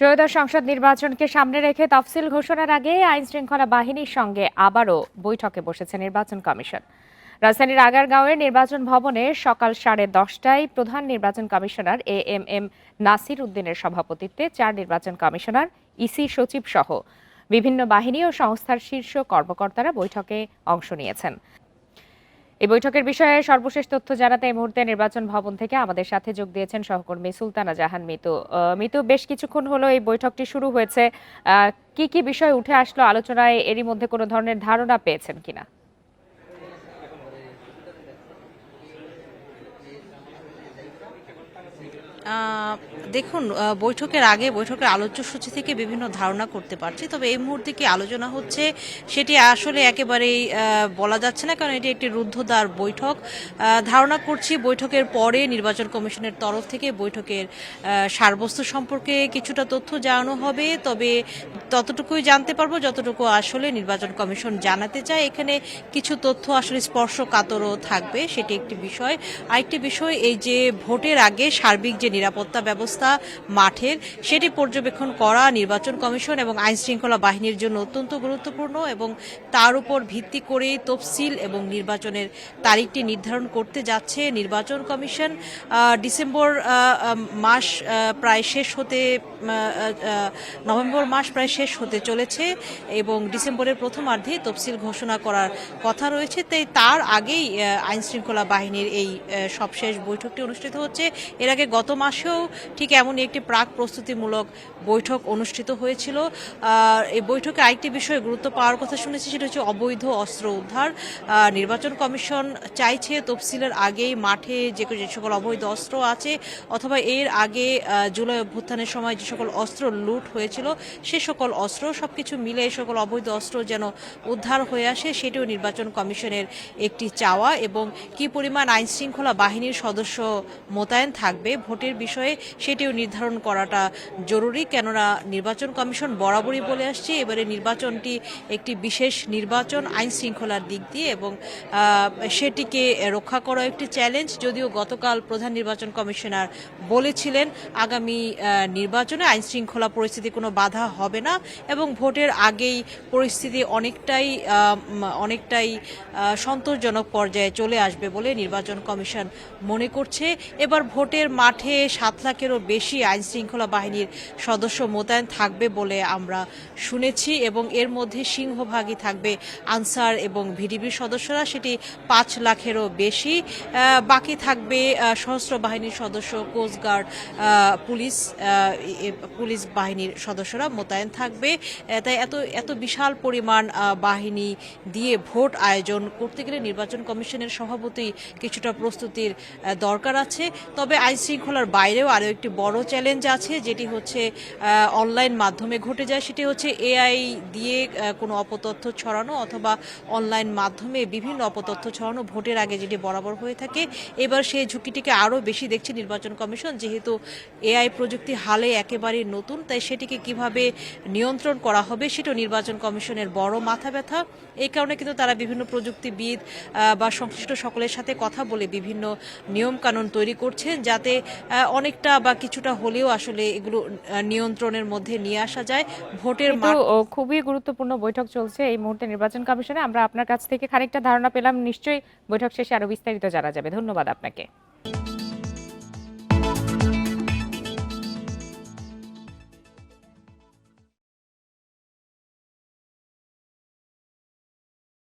ত্রয়োদশ সংসদ নির্বাচনকে সামনে রেখে তফসিল ঘোষণার আগে আইনশৃঙ্খলা বাহিনীর সঙ্গে আবারও বৈঠকে বসেছে নির্বাচন কমিশন। রাজধানীর আগারগাঁওয়ের নির্বাচন ভবনে সকাল 10:30টায় প্রধান নির্বাচন কমিশনার এএমএম নাসির উদ্দিনের সভাপতিত্বে 4 নির্বাচন কমিশনার, ইসি সচিব সহ বিভিন্ন বাহিনী ও সংস্থার শীর্ষ কর্মকর্তারা বৈঠকে অংশ নিয়েছেন। এই বৈঠকের বিষয়ে সর্বশেষ তথ্য জানাতে এই মুহূর্তে নির্বাচন ভবন থেকে আমাদের সাথে যোগ দিয়েছেন সহকর্মী সুলতানা জাহান মিতু। মিতু, বেশ কিছুক্ষণ হলো এই বৈঠকটি শুরু হয়েছে। কি কি বিষয় উঠে আসলো আলোচনায়, এরই মধ্যে কোনো ধরনের ধারণা পেয়েছেন কিনা? দেখুন, বৈঠকের আগে বৈঠকের আলোচ্যসূচি থেকে বিভিন্ন ধারণা করতে পারছি, তবে এই মুহূর্তে কি আলোচনা হচ্ছে সেটি আসলে একেবারেই বলা যাচ্ছে না, কারণ এটি একটি রুদ্ধদ্বার বৈঠক। ধারণা করছি বৈঠকের পরে নির্বাচন কমিশনের তরফ থেকে বৈঠকের সারবস্তু সম্পর্কে কিছুটা তথ্য জানানো হবে, তবে ততটুকুই জানতে পারবো যতটুকু আসলে নির্বাচন কমিশন জানাতে চায়। এখানে কিছু তথ্য আসলে স্পর্শকাতরও থাকবে, সেটি একটি বিষয়। আরেকটি বিষয়, এই যে ভোটের আগে সার্বিক যে নিরাপত্তা ব্যবস্থা মাঠের, সেটি পর্যবেক্ষণ করা নির্বাচন কমিশন এবং আইন শৃঙ্খলা বাহিনীর জন্য অত্যন্ত গুরুত্বপূর্ণ, এবং তার উপর ভিত্তি করে তফসিল এবং নির্বাচনের তারিখটি নির্ধারণ করতে যাচ্ছে নির্বাচন কমিশন। ডিসেম্বর মাস প্রায় শেষ হতে নভেম্বর মাস প্রায় শেষ হতে চলেছে এবং ডিসেম্বরের প্রথমার্ধে তফসিল ঘোষণা করার কথা রয়েছে। তাই তার আগেই আইন শৃঙ্খলা বাহিনীর এই সবশেষ বৈঠকটি অনুষ্ঠিত হচ্ছে। এর আগে গত মাসেও ঠিক এমনই একটি প্রাক প্রস্তুতিমূলক বৈঠক অনুষ্ঠিত হয়েছিল। এই বৈঠকে আরেকটি বিষয়ে গুরুত্ব পাওয়ার কথা শুনেছি, সেটা হচ্ছে অবৈধ অস্ত্র উদ্ধার। নির্বাচন কমিশন চাইছে তফসিলের আগেই মাঠে যে সকল অবৈধ অস্ত্র আছে, অথবা এর আগে জুলাই অভ্যুত্থানের সময় যে সকল অস্ত্র লুট হয়েছিল সে সকল অস্ত্র সবকিছু মিলে এই সকল অবৈধ অস্ত্র যেন উদ্ধার হয়ে আসে, সেটিও নির্বাচন কমিশনের একটি চাওয়া। এবং কি পরিমাণ আইন শৃঙ্খলা বাহিনীর সদস্য মোতায়েন থাকবে ভোটের বিষয়ে সেটিও নির্ধারণ করাটা জরুরি, কেননা নির্বাচন কমিশন বরাবরই বলে আসছে এবারে নির্বাচনটি একটি বিশেষ নির্বাচন আইন শৃঙ্খলার দিক দিয়ে, এবং সেটিকে রক্ষা করা একটি চ্যালেঞ্জ। যদিও গতকাল প্রধান নির্বাচন কমিশনার বলেছিলেন আগামী নির্বাচনে আইন শৃঙ্খলা পরিস্থিতি কোনো বাধা হবে না এবং ভোটের আগেই পরিস্থিতি অনেকটাই সন্তোষজনক পর্যায়ে চলে আসবে বলে নির্বাচন কমিশন মনে করছে। এবার ভোটের মাঠে 7 লাখেরও বেশি আইন শৃঙ্খলা বাহিনীর সদস্য মোতায়েন থাকবে বলে আমরা শুনেছি, এবং এর মধ্যে সিংহভাগই থাকবে আনসার এবং ভিডিপির সদস্যরা, সেটি 5 লাখেরও বেশি। বাকি থাকবে সশস্ত্র বাহিনীর সদস্য, কোস্টগার্ড, পুলিশ বাহিনীর সদস্যরা মোতায়েন থাকবে। তাই এত বিশাল পরিমাণ বাহিনী দিয়ে ভোট আয়োজন করতে গেলে নির্বাচন কমিশনের স্বভাবতই কিছুটা প্রস্তুতির দরকার আছে। তবে আইন শৃঙ্খলার বাইরেও আরও একটি বড় চ্যালেঞ্জ আছে, যেটি হচ্ছে অনলাইন মাধ্যমে ঘটে যায়। সেটি হচ্ছে এআই দিয়ে কোনো অপতথ্য ছড়ানো অথবা অনলাইন মাধ্যমে বিভিন্ন অপতথ্য ছড়ানো, ভোটের আগে যেটি বরাবর হয়ে থাকে। এবার সেই ঝুঁকিটিকে আরও বেশি দেখছে নির্বাচন কমিশন, যেহেতু এআই প্রযুক্তি হালে একেবারেই নতুন, তাই সেটিকে কিভাবে নিয়ন্ত্রণ করা হবে সেটাও নির্বাচন কমিশনের বড় মাথা ব্যথা। এই কারণে কিন্তু তারা বিভিন্ন প্রযুক্তিবিদ বা সংশ্লিষ্ট সকলের সাথে কথা বলে বিভিন্ন নিয়ম কানুন তৈরি করছেন, যাতে অনেকটা বা কিছুটা হলেও আসলে এগুলো নিয়ন্ত্রণের মধ্যে নিয়ে আসা যায়। ভোটের খুবই গুরুত্বপূর্ণ বৈঠক চলছে এই মুহূর্তে নির্বাচন কমিশনে। আমরা আপনার কাছ থেকে খানিকটা ধারণা পেলাম, নিশ্চয়ই বৈঠক শেষে আরো বিস্তারিত জানা যাবে। ধন্যবাদ আপনাকে।